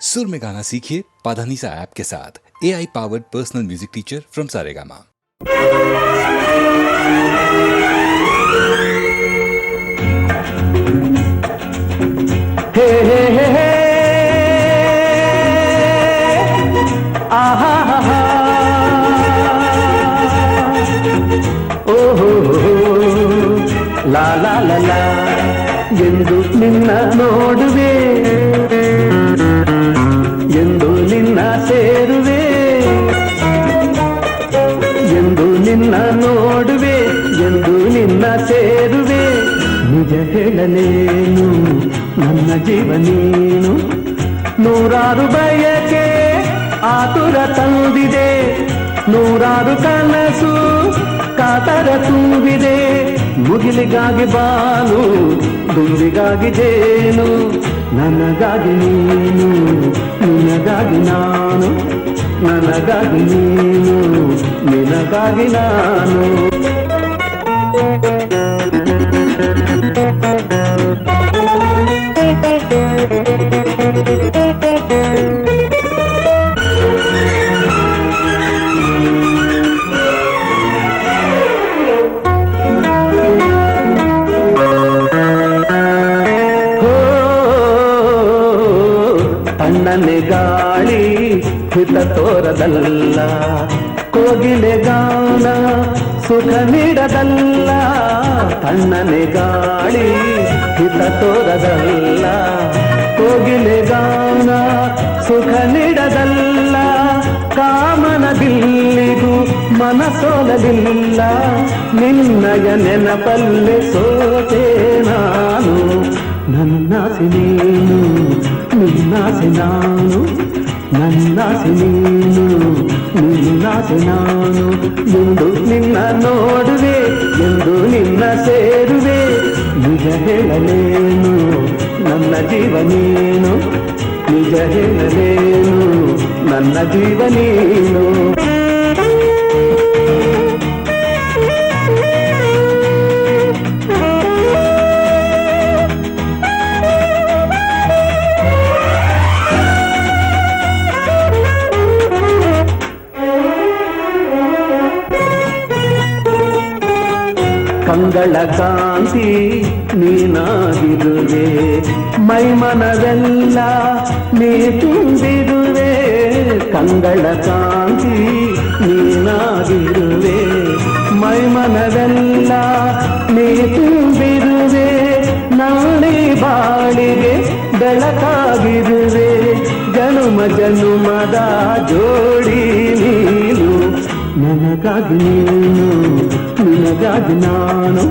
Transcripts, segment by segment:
सुर में गाना सीखिए पाधानीसा ऐप के साथ। AI powered personal music teacher from Saregama. Hey hey hey hey aha ha हा ओ हो ಲಾ ಲಾ ಲಾ ಲಾ ಎಂದು ನಿನ್ನ ನೋಡುವೆ, ಎಂದು ನಿನ್ನ ಸೇರುವೆ, ಎಂದು ನಿನ್ನ ನೋಡುವೆ, ಎಂದು ನಿನ್ನ ಸೇರುವೆ. ನಿಜ ಹೇಳಲೇನು ನನ್ನ ಜೀವ ನೀನು, ನೂರಾರು ಬಯಕೆ ಆತುರ ತಂದಿದೆ, ನೂರಾರು ಕನಸು ಕಾತರ ತುಂಬಿದೆ. ಮುಗಿಲಿಗಾಗಿ ಬಾನು, ದುಂಬಿಗಾಗಿ ಜೇನು, ನನಗಾಗಿ ನೀನು, ನಿನಗಾಗಿ ನಾನು, ನನಗಾಗಿ ನೀನು, ನಿನಗಾಗಿ ನಾನು. ತಣ್ಣನೆ ಗಾಳಿ ಹಿತ ತೋರದಲ್ಲ, ಕೋಗಿಲೆ ಗಾನ ಸುಖ ನೀಡದಲ್ಲ. ತಣ್ಣನೆ ಗಾಳಿ ಹಿತ ತೋರದಲ್ಲ, ಕೋಗಿಲೆ ಗಾನ ಸುಖ ನೀಡದಲ್ಲ. ಕಾಮನ ಬಿಲ್ಲಿಗೂ ಮನಸೋಲಲಿಲ್ಲ, ನಿನ್ನಯ ನೆನಪಲ್ಲೆ ಸೋತೆ ನಾನು. ನನ್ನಾಸೆ ನೀನು, ನಿನ್ನಾಸೆ ನಾನು, ನನ್ನಾಸೆ ನೀನು, ನಿನ್ನಾಸೆ ನಾನು. ಎಂದು ನಿನ್ನ ನೋಡುವೆ, ಎಂದು ನಿನ್ನ ಸೇರುವೆ. ನಿಜ ಹೇಳಲೇನು ನನ್ನ ಜೀವ ನೀನು, ನಿಜ ಹೇಳಲೇನು ನನ್ನ ಜೀವ ನೀನು. ಕಂಗಳ ಕಾಂತಿ ನೀನಾಗಿರುವೆ, ಮೈಮನವೆಲ್ಲ ನೀ ತುಂಬಿರುವೆ. ಕಂಗಳ ಕಾಂತಿ ನೀನಾಗಿರುವೆ, ಮೈಮನವೆಲ್ಲ ನೀ ತುಂಬಿರುವೆ. ನಾಳೆ ಬಾಳಿಗೆ ಬೆಳಕಾಗಿರುವೆ, ಜನುಮ ಜನುಮದ ಜೋಡಿ ನೀನು. ನನಗಾಗಿ ನೀನು, ನಿನಗಾಗಿ ನಾನು,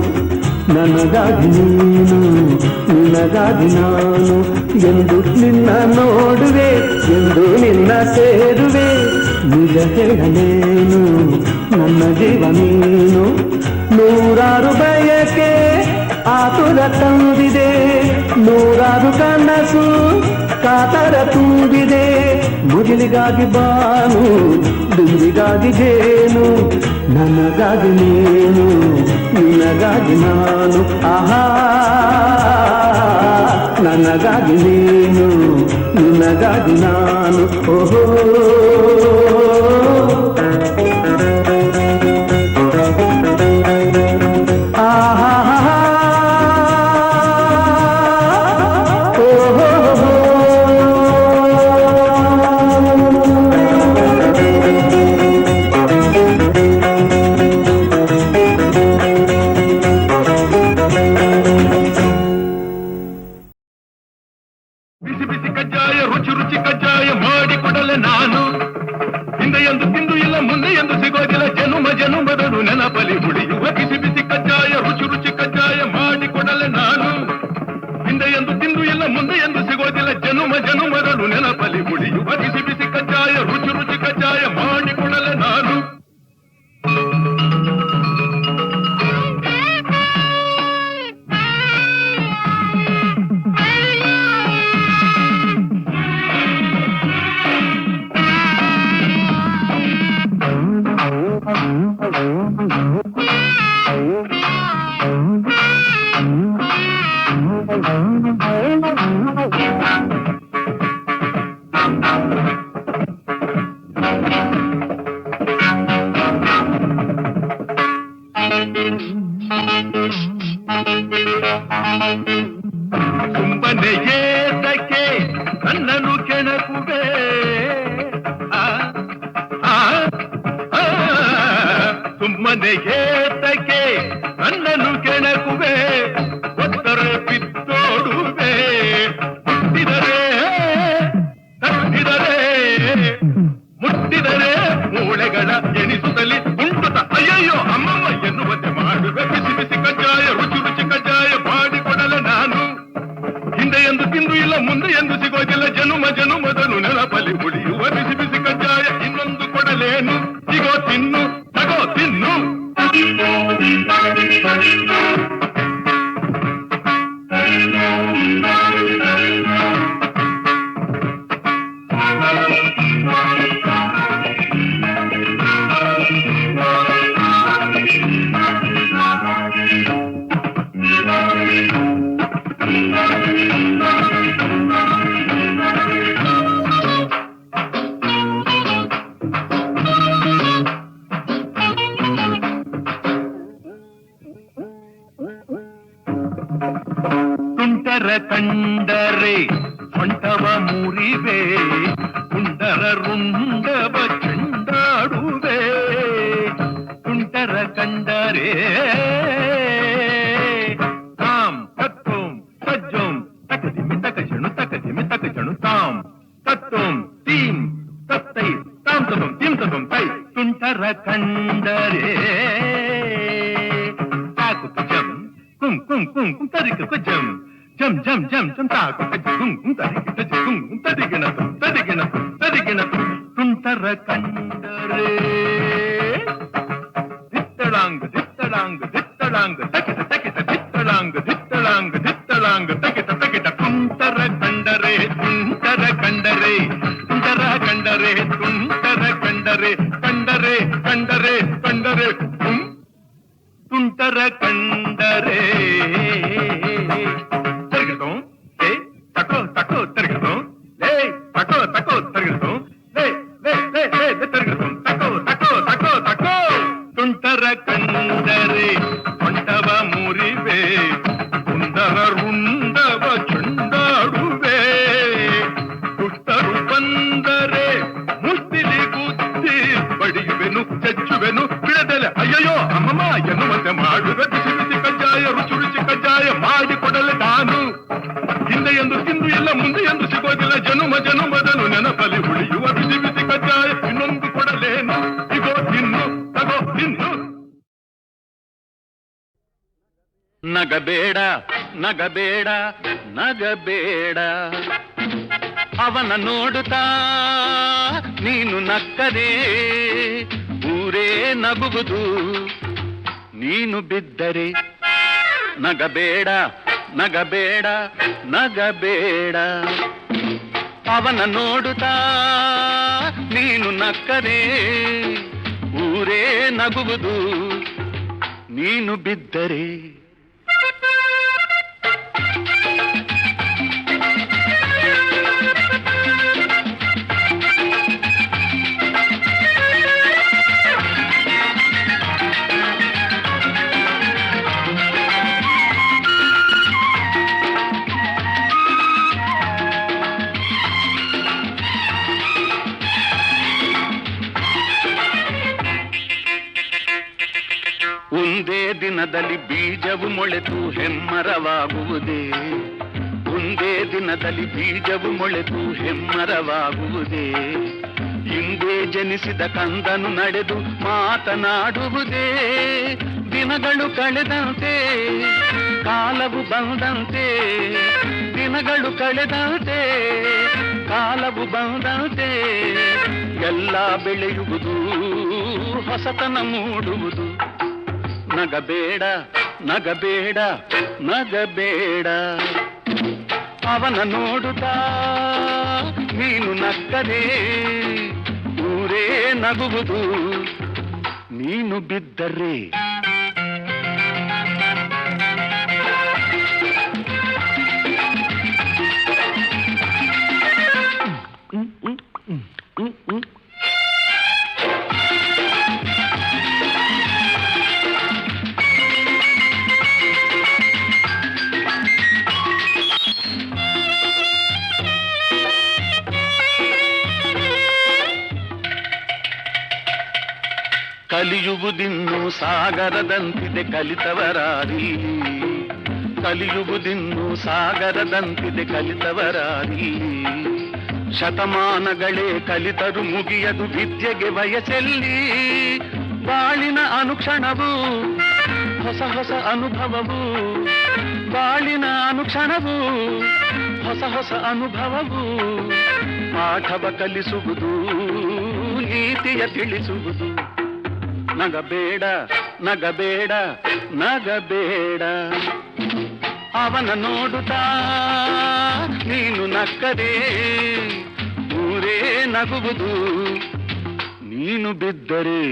ನನಗಾಗಿ ನೀನು, ನಿನಗಾಗಿ ನಾನು. ಎಂದು ನಿನ್ನ ನೋಡುವೆ, ಎಂದು ನಿನ್ನ ಸೇರುವೆ. ನಿಜ ಹೇಳಲೇನು ನನ್ನ ಜೀವ ನೀನು, ನೂರಾರು ಬಯಕೆ ಆತುರ ತಂದಿದೆ, ನೂರಾರು ಕನಸು ಕಾತರ ತುಂಬಿದೆ. ಮುಗಿಲಿಗಾಗಿ ಬಾನು, ದುಂಬಿಗಾಗಿ ಜೇನು, ನನಗಾಗಿ ನೀನು, ನಿನಗಾಗಿ ನಾನು. ಆಹಾ, ನನಗಾಗಿ ನೀನು, ನಿನಗಾಗಿ ನಾನು. ಓಹೋ ನನ್ನನ್ನು ಕೆಣಕುವೆ ಆ, ಆ, ಆ, ಸುಮ್ಮನೆ ಏತಕ್ಕೆ ನನ್ನನ್ನು ಕೆಣಕುವೆ ಒತ್ತರ ಬಿತ್ತೋಡುವೆ ಮುಟ್ಟಿದರೆ ತಟ್ಟಿದರೆ ಮುಟ್ಟಿದರೆ ಮೂಳೆಗಳ ಎಣಿಸುತ್ತಲಿ ಉಂಟುತ್ತ ಅಯ್ಯಯ್ಯೋ ಅಮ್ಮಮ್ಮ ಎನ್ನುವಂತೆ ಮಾಡುವೆ ಬಿಸಿ ಬಿಸಿ ಕಜ್ಜಾಯ ರುಚಿ ರುಚಿ ಕಜ್ಜಾಯ ಮಾಡಿಕೊಡಲೆ ನಾನು ಹಿಂದೆ ಎಂದು ತಿಂದು ಇಲ್ಲ ಮುಂದೆ ಎಂದು ಸಿಗೋದಿಲ್ಲ ಜನುಮದನು ನೆನಪಲ್ಲಿ ಉಳಿಯುವ ಬಿಸಿ ಬಿಸಿ ಕಜ್ಜಾಯ ಇನ್ನೊಂದು ಕೊಡಲೇನು ಸಿಗೋ ತಿನ್ನು ತಗೋ ತಿನ್ನು ತುಂಟರ ಕಂಡರೆ ಸೊಂಟವ ಮುರಿವೆ ಕುಂಡರ ರುಂಡವ ಚೆಂಡಾಡುವೆ ತುಂಟರ ಕಂಡರೆ ತಾಂ ತತ್ತೋಂ ಸಜ್ಜೋಂ ತಕದಿಮಿ ತಕಜಣು ತಾಂ ತತ್ತೋಂ ತೀಂ ತತ್ತೈ ತಾಂ ತತಂ ತೀಂ ತತಂ ತೈ ತುಂಟರ ಕಂಡರೆ ತಾಕು ಜಂ ಕುಂ ಕುಂ ಕುಂ ಕುಂ ತರಿಕ ಜಂ ಜಂ ಜಂ ಜಂ ಜಂ ತಾಕು ಕುಂ ಕುಂ ತರಿಕ ಕುಂ ಕುಂ ತದಿಗಿಣ ತುಂಟರ ಕಂಡರೆ ದಿತ್ತಳಾಂಗ ತಕಿಟ ದಿತ್ತಳಾಂಗ ತಕಿಟ ತುಂಟರ ಕಂಡರೆ ತುಂಟರ ಕಂಡರೆ ತಿರುಗಿತು ಏ ತಕೋ ತಿರುಗಿತು ಲೇ ತಕೋ ತಿರುಗಿತು ಲೇ ತಿರುಗಿತು ತಕೋ ತುಂಟರ ಕಂಡರೆ ಹೊಂಟವ ಮುರಿವೆ ಕುಂದರ ರುಂಡವ ಚುಂಡಾಡುವೆ ದುಷ್ಟರು ಬಂದರೆ ಮುಷ್ಟಿಲಿ ಗುದ್ದಿ ಬಡಿಯುವೆನು ಚಚ್ಚುವೆನು ಬಿಡದಲೆ ಅಯ್ಯಯ್ಯೋ ಅಮ್ಮಮ್ಮ ಎನ್ನುವಂತೆ ಮಾಡುವೆ ಬಿಸಿ ಬಿಸಿ ಕಜ್ಜಾಯ ರುಚಿ ರುಚಿ ಕಜ್ಜಾಯ ಮಾಡಿಕೊಡಲೆ ನಾನು ಹಿಂದೆ ಎಂದು ತಿಂದು ಇಲ್ಲ ಮುಂದೆ ಎಂದು ಸಿಗೋದಿಲ್ಲ ಜನುಮದನು ನೆನಪಲ್ಲಿ ಉಳಿಯುವ ಬಿಸಿ ಬಿಸಿ ಕಜ್ಜಾಯ ಇನ್ನೊಂದು ಕೊಡಲೇನು ಇಗೋ ತಿನ್ನು ತಗೋ ತಿನ್ನು ನಗಬೇಡ ಅವನ ನೋಡುತ್ತಾ ನೀನು ನಕ್ಕರೆ ಊರೇ ನಗುವುದು ನೀನು ಬಿದ್ದರೆ ನಗಬೇಡ ಅವನ ನೋಡುತ್ತಾ ನೀನು ನಕ್ಕರೆ ಊರೇ ನಗುವುದು ನೀನು ಬಿದ್ದರೆ ಒಂದೇ ದಿನದಲ್ಲಿ ಬೀಜವು ಮೊಳೆತು ಹೆಮ್ಮರವಾಗುವುದೇ ಹಿಂದೆ ಜನಿಸಿದ ಕಂದನು ನಡೆದು ಮಾತನಾಡುವುದೇ ದಿನಗಳು ಕಳೆದಂತೆ ಕಾಲವು ಬಂದಂತೆ ಎಲ್ಲ ಬೆಳೆಯುವುದು ಹೊಸತನ ಮೂಡುವುದು ನಗಬೇಡ ಅವನ ನೋಡುತ್ತಾ ನೀನು ನಕ್ಕರೆ ಊರೇ ನಗುವುದು ನೀನು ಬಿದ್ದರೆ ಕಲಿಯುವುದಿನ್ನು ಸಾಗರದಂತಿದೆ ಕಲಿತವರಾರಿ, ಕಲಿಯುವುದಿನ್ನು ಸಾಗರದಂತಿದೆ ಕಲಿತವರಾರಿ. ಶತಮಾನಗಳೇ ಕಲಿತರು ಮುಗಿಯದು ವಿದ್ಯೆಗೆ ವಯಸ್ಸೆಲ್ಲಿ. ಬಾಳಿನ ಅನುಕ್ಷಣವು ಹೊಸ ಹೊಸ ಅನುಭವವು, ಬಾಳಿನ ಅನುಕ್ಷಣವು ಹೊಸ ಹೊಸ ಅನುಭವವು. ಪಾಠವ ಕಲಿಸುವುದು, ನೀತಿಯ ತಿಳಿಸುವುದು. ನಗಬೇಡ ನಗಬೇಡ ನಗಬೇಡ, ಅವನ ನೋಡುತ್ತಾ ನೀನು ನಕ್ಕರೆ ಊರೇ ನಗುವುದು, ನೀನು ಬಿದ್ದರೆ.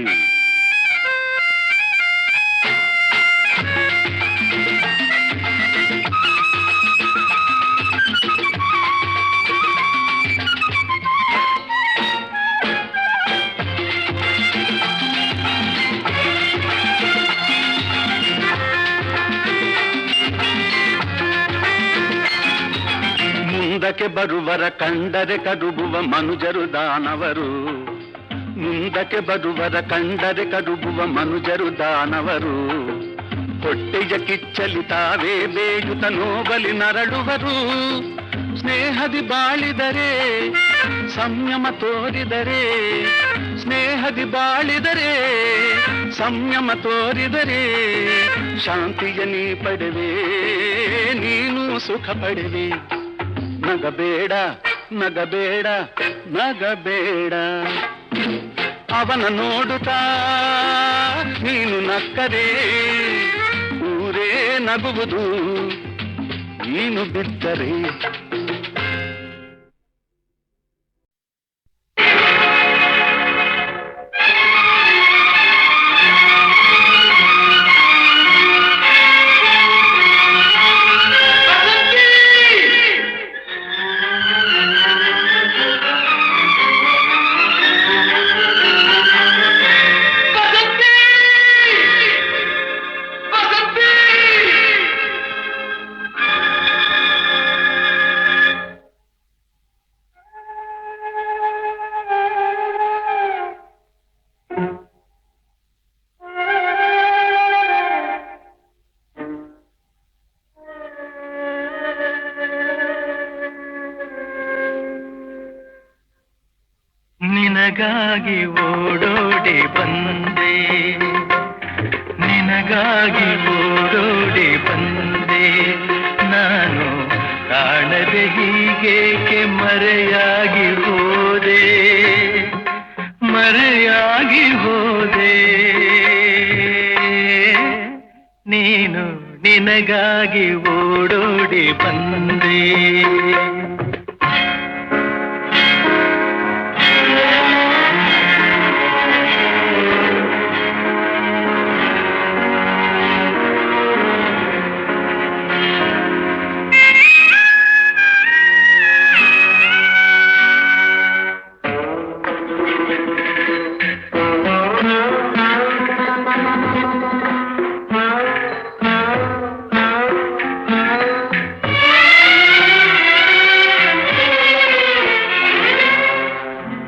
ಮುಂದಕ್ಕೆ ಬರುವರ ಕಂಡರೆ ಕರುಬುವ ಮನುಜರು ದಾನವರು, ಮುಂದಕ್ಕೆ ಬರುವರ ಕಂಡರೆ ಕರುಬುವ ಮನುಜರು ದಾನವರು. ಹೊಟ್ಟೆಯ ಕಿಚ್ಚಲಿ ತಾವೇ ಬೇಯುತ ನೋವಲಿ ನರಳುವರು. ಸ್ನೇಹದಿ ಬಾಳಿದರೆ ಸಂಯಮ ತೋರಿದರೆ, ಸ್ನೇಹದಿ ಬಾಳಿದರೆ ಸಂಯಮ ತೋರಿದರೆ, ಶಾಂತಿಯ ನೀ ಪಡೆವೆ, ನೀನು ಸುಖ ಪಡೆವೆ. ನಗಬೇಡ ನಗಬೇಡ ನಗಬೇಡ, ಅವನ ನೋಡುತ್ತಾ ನೀನು ನಕ್ಕರೆ ಊರೇ ನಗುವುದು, ನೀನು ಬಿದ್ದರೆ. ನಿನಗಾಗಿ ಓಡೋಡಿ ಬಂದೆ, ನಿನಗಾಗಿ ಓಡೋಡಿ ಬಂದೆ, ನಾನು ಕಾಣದೆ ಹೀಗೇಕೆ ಮರೆಯಾಗಿ ಹೋದೆ, ಮರೆಯಾಗಿ ಹೋದೆ. ನೀನು ನಿನಗಾಗಿ ಓಡೋಡಿ ಬಂದೆ.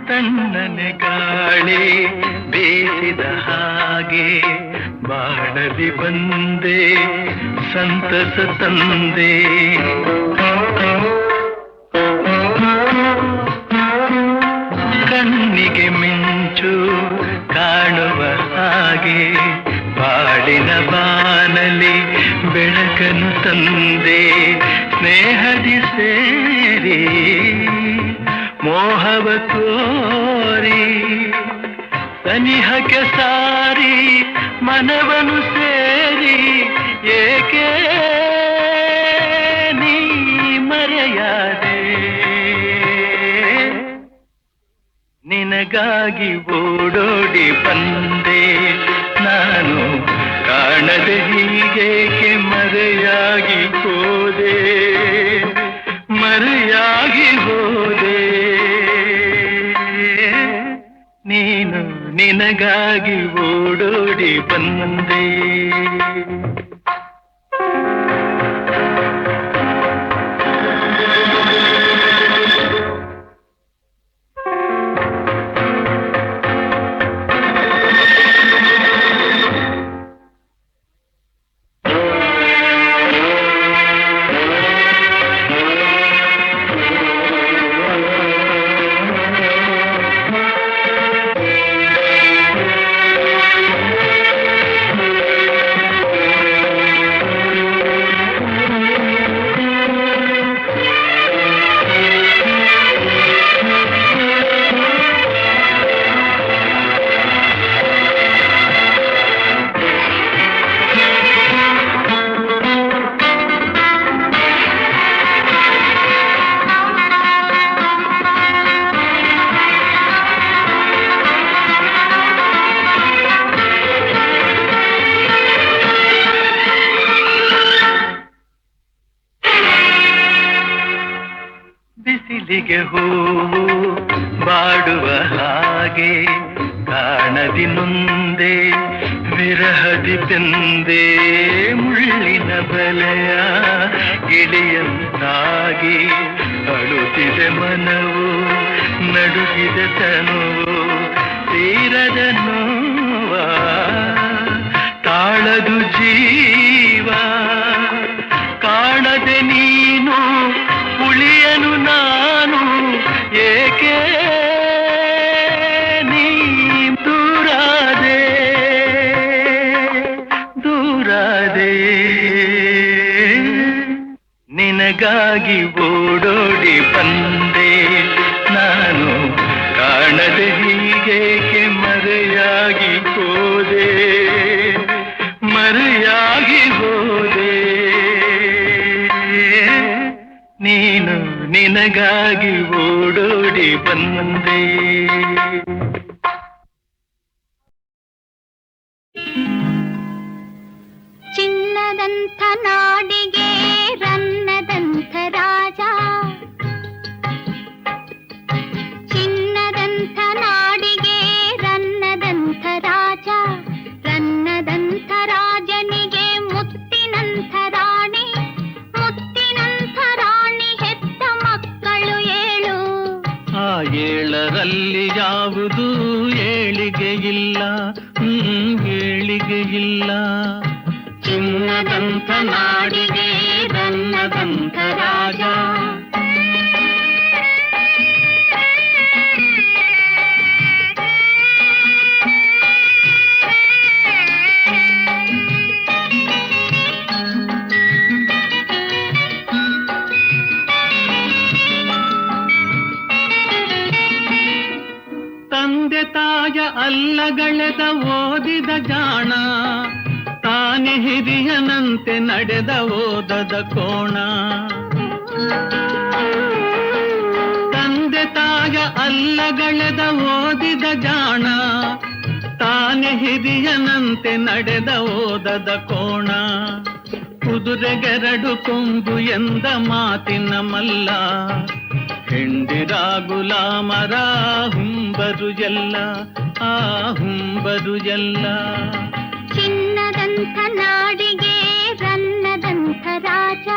ತಣ್ಣನೆ ಗಾಳಿ ಬೇಸಿದ ಹಾಗೆ ಬಾಳಲಿ ಬಂದೆ, ಸಂತಸ ತಂದೆ. ಕಣ್ಣಿಗೆ ಮಿಂಚು ಕಾಣುವ ಹಾಗೆ ಬಾಳಿನ ಬಾನಲಿ ಬೆಳಕನ್ನು ತಂದೆ. ಸ್ನೇಹದಿ ಸೇರಿ ಮೋಹವ ತೋರಿ ಸನಿಹಕ್ಕೆ ಸಾರಿ ಮನವನು ಸೇರಿ, ಏಕೆ ನೀ ಮರೆಯಾದೆ. ನಿನಗಾಗಿ ಓಡೋಡಿ ಬಂದೆ, ನಾನು ಕಾಣದೆ ಹೀಗೇಕೆ ಮರೆಯಾಗಿ ಹೋದೆ, ಮರೆಯಾಗಿ ಹೋದೆ. ನೀನು ನಿನಗಾಗಿ ಓಡೋಡಿ ಬಂದೆ. ಮಲ್ಲಿಗೆ ಹೂವು ಬಾಡುವ ಹಾಗೆ ಕಾಣದಿ ನೊಂದೆ ವಿರಹದಿ ಬೆಂದೆ ಮುಳ್ಳಿನ ಬಲೆಯ ಗಿಳಿಯಂತಾಗಿ ಅಳುತ್ತಿದೆ ಮನವು ನಡುಗಿದೆ ತನುವು ತೀರದ ನೋವ ತಾಳದು ಜೀವ ಕಾಣದೆ ನೀನು ಉಳಿಯನು ನಾನು ಏಕೆ ನೀ ದೂರಾದೆ ದೂರಾದೆ ನಿನಗಾಗಿ ಓಡೋಡಿ ಬಂದೆ ನಾನು ಕಾಣದೆ ಹೀಗೇಕೆ ಮರೆಯಾಗಿ ಹೋದೆ ಮರೆಯಾಗಿ ಹೋದೆ ನೀನು ನಿನಗಾಗಿ ಓಡೋಡಿ ಬಂದೆ ಚಿನ್ನದಂಥ ನಾಡಿಗೆ ರನ್ನದಂಥ ರಾಜ ಚಿನ್ನದಂಥ ನಾಡಿಗೆ ರನ್ನದಂಥ ರಾಜ ರನ್ನದಂಥ ರಾಜನಿಗೆ ಮುತ್ತಿನಂಥ ರಾಣಿ ಮುತ್ತಿನಂಥ ರಾಣಿ ಹೆತ್ತ ಮಕ್ಕಳು 7 ಆ 7ರಲ್ಲಿ ಯಾವುದು ಏಳಿಗೆ ಇಲ್ಲ ಏಳಿಗೆ ಇಲ್ಲ ಚಿನ್ನದಂಥ ನಾಡಿಗೆ ರನ್ನದಂಥ ರಾಜ ತಂದೆ ತಾಯ ಅಲ್ಲಗಳೆದ ಓದಿದ ಜಾಣ ತಾನೆ ಹಿರಿಯನಂತೆ ನಡೆದ ಓದದ ಕೋಣ ತಂದೆ ತಾಯ ಅಲ್ಲಗಳೆದ ಓದಿದ ಜಾಣ ತಾನೆ ಹಿರಿಯನಂತೆ ನಡೆದ ಓದದ ಕೋಣ ಕುದುರೆಗೆರಡು ಕೊಂಬು ಎಂದ ಮಾತಿನ ಮಲ್ಲ ಹೆಂಡಿರ ಗುಲಾಮರ ಹುಂಬರು ಎಲ್ಲ ಆ ಹುಂಬರು ಎಲ್ಲ ಚಿನ್ನದಂಥ ನಾಡಿಗೆ ರನ್ನದಂಥ ರಾಜ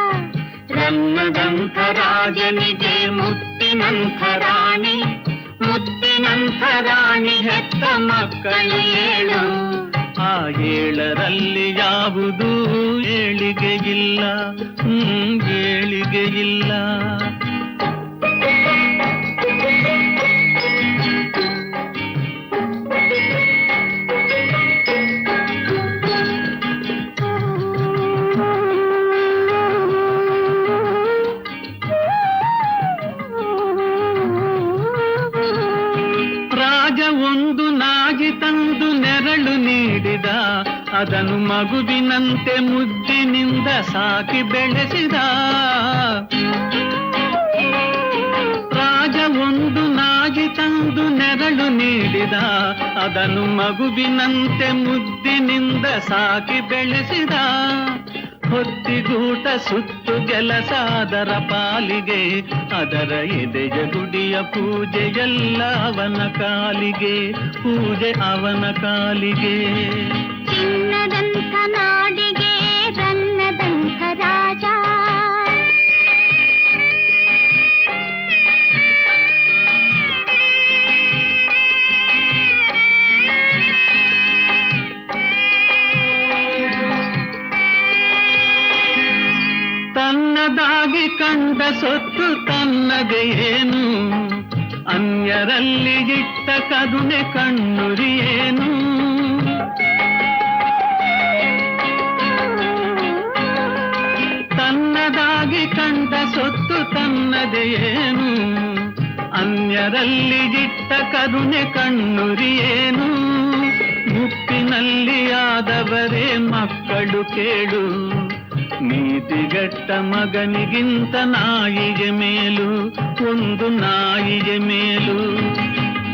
ರನ್ನದಂಥ ರಾಜನಿಗೆ ಮುತ್ತಿನಂಥ ರಾಣಿ ಮುತ್ತಿನಂಥ ರಾಣಿ ಹೆತ್ತ ಮಕ್ಕಳು 7 ಆ 7ರಲ್ಲಿ ಯಾವುದು ಏಳಿಗೆ ಇಲ್ಲ ಏಳಿಗೆ ಇಲ್ಲ ಒಂದು ನಾಗಿ ತಂದು ನೆರಳು ನೀಡಿದ ಅದನ್ನು ಮಗುವಿನಂತೆ ಮುದ್ದಿನಿಂದ ಸಾಕಿ ಬೆಳೆಸಿದ ರಾಜ ಒಂದು ನಾಗಿ ತಂದು ನೆರಳು ನೀಡಿದ ಅದನ್ನು ಮಗುವಿನಂತೆ ಮುದ್ದಿನಿಂದ ಸಾಕಿ ಬೆಳೆಸಿದ ಹೊತ್ತಿಗೂಟ ಸುತ್ತು ಕೆಲಸ ಅದರ ಪಾಲಿಗೆ ಅದರ ಎದೆಯ ಗುಡಿಯ ಪೂಜೆಯೆಲ್ಲ ಅವನ ಕಾಲಿಗೆ ಪೂಜೆ ಅವನ ಕಾಲಿಗೆ ಚಿನ್ನದಂಥ ನಾಡಿಗೆ ರನ್ನದಂಥ ರಾಜ ತನ್ನದಾಗಿ ಕಂಡ ಸೊತ್ತು ತನ್ನದೇ ಏನು ಅನ್ಯರಲ್ಲಿ ಇಟ್ಟ ಕರುಣೆ ಕಣ್ಣುರಿಯೇನು ತನ್ನದಾಗಿ ಕಂಡ ಸೊತ್ತು ತನ್ನದೇ ಏನು ಅನ್ಯರಲ್ಲಿ ಇಟ್ಟ ಕರುಣೆ ಕಣ್ಣುರಿಯೇನು ಮುಪ್ಪಿನಲ್ಲಿ ಆದವರೇ ಮಕ್ಕಳು ಕೇಳು ನೀತಿಗೆಟ್ಟ ಮಗನಿಗಿಂತ ನಾಯಿಗೆ ಮೇಲು ಒಂದು ನಾಯಿಗೆ ಮೇಲು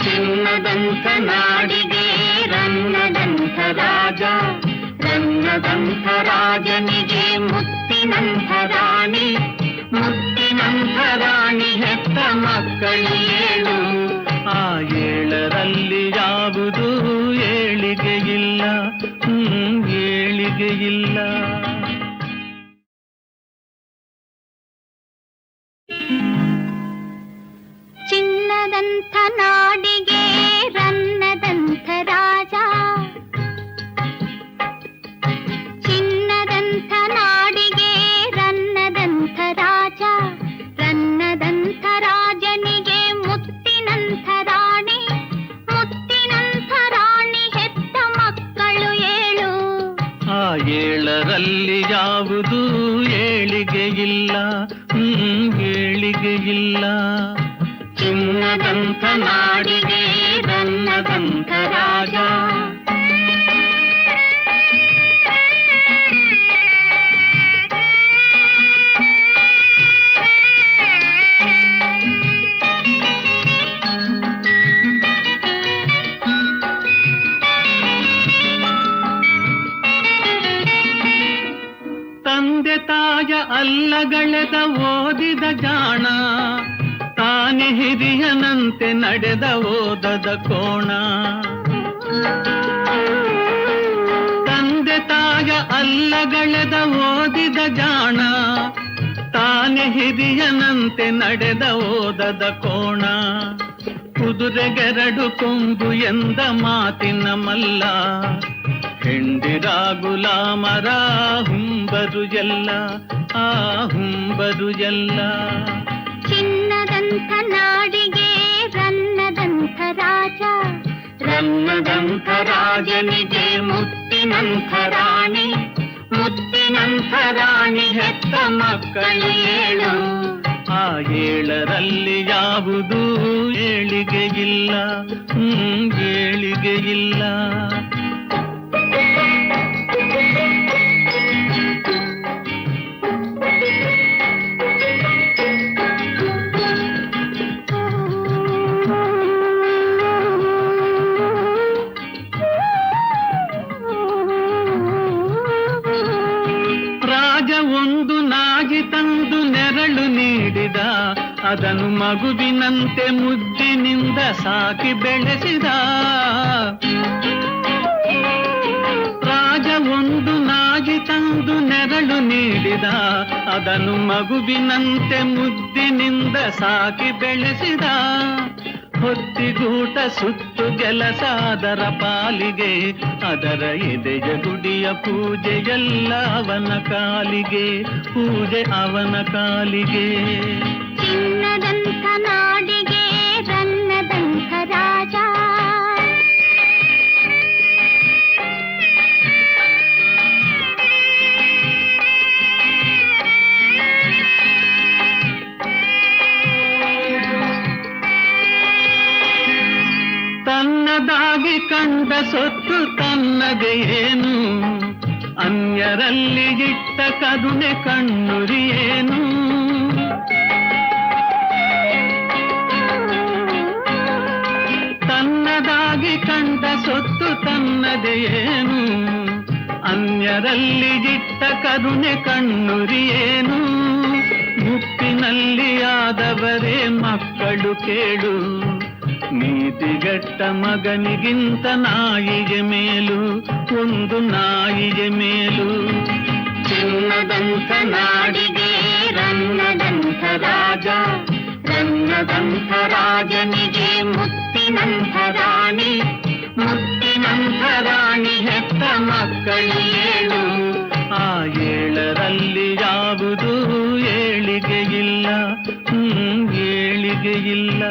ಚಿನ್ನದಂಥ ನಾಡಿಗೆ ರನ್ನದಂಥ ರಾಜ ರನ್ನದಂಥ ರಾಜನಿಗೆ ಮುತ್ತಿನಂಥ ರಾಣಿ ಮುತ್ತಿನಂಥ ರಾಣಿ ಹೆತ್ತ ಮಕ್ಕಳು 7. ಆ 7ರಲ್ಲಿ ಯಾವುದು ಏಳಿಗೆ ಇಲ್ಲ, ಏಳಿಗೆ ಇಲ್ಲ. ಚಿನ್ನದಂಥ ನಾಡಿಗೆ ರನ್ನದಂಥ ರಾಜ, ಚಿನ್ನದಂಥ ನಾಡಿಗೆ ರನ್ನದಂಥ ರಾಜ, ರನ್ನದಂಥ ರಾಜನಿಗೆ ಮುತ್ತಿನಂಥ ರಾಣಿ, ಮುತ್ತಿನಂಥ ರಾಣಿ ಹೆತ್ತ ಮಕ್ಕಳು 7. ಆ 7ರಲ್ಲಿ ಯಾವುದು ಏಳಿಗೆ ಇಲ್ಲ, ಏಳಿಗೆ ಇಲ್ಲ. ಚಿನ್ನದಂಥ ನಾಡಿಗೆ ರನ್ನದಂಥ ರಾಜ. ತಂದೆ ತಾಯ ಅಲ್ಲಗಳೆದ ಓದಿದ ಜಾಣ, ತಾನೆ ಹಿರಿಯನಂತೆ ನಡೆದ ಓದದ ಕೋಣ. ತಂದೆ ತಾಯ ಅಲ್ಲಗಳೆದ ಓದಿದ ಜಾಣ, ತಾನೆ ಹಿರಿಯನಂತೆ ನಡೆದ ಓದದ ಕೋಣ. ಕುದುರೆಗೆರಡು ಕೊಂಬು ಎಂದ ಮಾತಿನ ಮಲ್ಲ, ಹೆಂಡಿರ ಗುಲಾಮರ ಹುಂಬರು ಎಲ್ಲ, ಆ ಹುಂಬರು ಎಲ್ಲ. ಚಿನ್ನದಂಥ ನಾಡಿಗೆ ರನ್ನದಂಥ ರಾಜ, ರನ್ನದಂಥ ರಾಜನಿಗೆ ಮುತ್ತಿನಂಥ ರಾಣಿ, ಮುತ್ತಿನಂಥ ರಾಣಿ ಹೆತ್ತ ಮಕ್ಕಳು 7. ಆ 7ರಲ್ಲಿ ಯಾವುದು ಏಳಿಗೆ ಇಲ್ಲ, ಏಳಿಗೆ ಇಲ್ಲ. ಒಂದು ನಾಗಿ ತಂದು ನೆರಳು ನೀಡಿದ, ಅದನ್ನು ಮಗುವಿನಂತೆ ಮುದ್ದಿನಿಂದ ಸಾಕಿ ಬೆಳೆಸಿದ. ರಾಜ ಒಂದು ನಾಗಿ ತಂದು ನೆರಳು ನೀಡಿದ, ಅದನ್ನು ಮಗುವಿನಂತೆ ಮುದ್ದಿನಿಂದ ಸಾಕಿ ಬೆಳೆಸಿದ. ಹೊತ್ತಿಗೂಟ ಸುತ್ತು ಕೆಲಸ ಅದರ ಪಾಲಿಗೆ, ಅದರ ಎದೆಯ ಗುಡಿಯ ಪೂಜೆಯೆಲ್ಲ ಅವನ ಕಾಲಿಗೆ, ಪೂಜೆ ಅವನ ಕಾಲಿಗೆ. ಚಿನ್ನದಂಥ ನಾಡಿಗೆ ರನ್ನದಂಥ ರಾಜ, ತನ್ನದಾಗಿ ಕಂಡ ಸೊತ್ತು ತನ್ನದೇ ಏನು, ಅನ್ಯರಲ್ಲಿ ಇಟ್ಟ ಕರುಣೆ ಕಣ್ಣುರಿಯೇನು. ತನ್ನದಾಗಿ ಕಂಡ ಸೊತ್ತು ತನ್ನದೇ ಏನು, ಅನ್ಯರಲ್ಲಿ ಇಟ್ಟ ಕರುಣೆ ಕಣ್ಣುರಿಯೇನು. ಮುಪ್ಪಿನಲ್ಲಿ ಆದವರೇ ಮಕ್ಕಳು ಕೇಳು, ನೀತಿಗೆಟ್ಟ ಮಗನಿಗಿಂತ ನಾಯಿಗೆ ಮೇಲು, ಒಂದು ನಾಯಿಗೆ ಮೇಲು. ಚಿನ್ನದಂಥ ನಾಡಿಗೆ ರನ್ನದಂಥ ರಾಜ, ರನ್ನದಂಥ ರಾಜನಿಗೆ ಮುತ್ತಿನಂಥ ರಾಣಿ, ಮುತ್ತಿನಂಥ ರಾಣಿ ಹೆತ್ತ ಮಕ್ಕಳು 7. ಆ 7ರಲ್ಲಿ ಯಾವುದು ಏಳಿಗೆ ಇಲ್ಲ, ಏಳಿಗೆ ಇಲ್ಲ.